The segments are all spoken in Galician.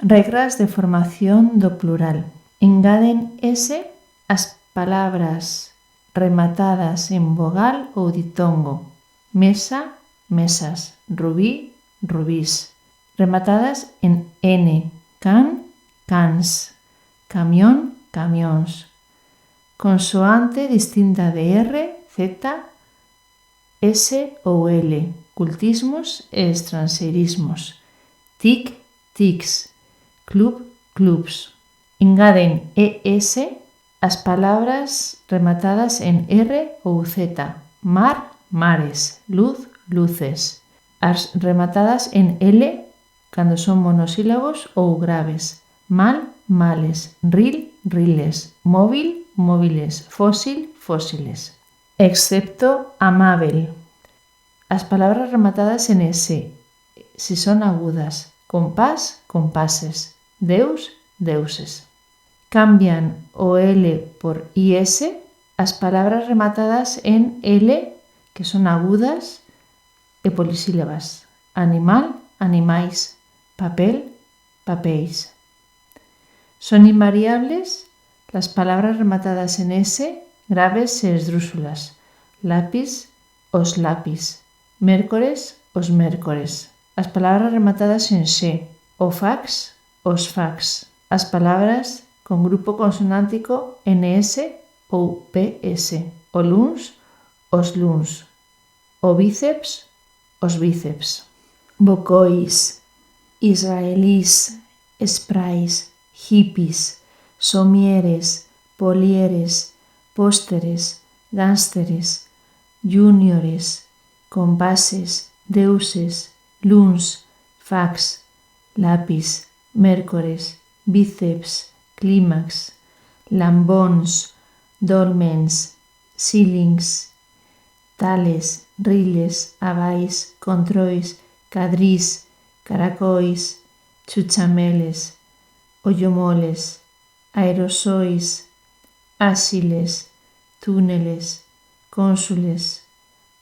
Regras de formación do plural. Engaden S as palabras rematadas en vogal ou ditongo. Mesa, mesas. Rubí, rubís. Rematadas en N. Can, cans. Camión, camións. Consoante distinta de R, Z, S ou L. Cultismos e extranxeirismos. Tic, tics. Club, clubs. Engaden ES as palabras rematadas en R ou Z. Mar, mares. Luz, luces. As rematadas en L cando son monosílabos ou graves. Mal, males. Ril, riles. Móvil, móviles. Fósil, fósiles. Excepto amável. As palabras rematadas en S, si son agudas. Compás, compases. Deus, deuses. Cambian o L por IS as palabras rematadas en L, que son agudas e polisílabas. Animal, animais. Papel, papéis. Son invariables las palabras rematadas en S, graves e esdrúxulas. Lápis, os lápis. Mércores, os mércores. As palabras rematadas en X, o fax, os fax. As palabras con grupo consonántico NS ou PS. O luns, os luns. O bíceps, os bíceps. Bocois, israelís, sprays, hippies, somieres, polieres, pósteres, gánsteres, juniores, compases, deuses, luns, fax, lápis, mércores, bíceps, clímax, lambons, dolmens, sílings, tales, riles, abais, controis, cadrís, caracois, chuchameles, ollomoles, aerosois, ásiles, túneles, cónsules,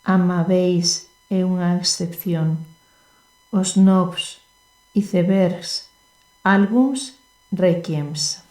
amabéis é unha excepción. Os nobs, icebergs, álbums, requiems.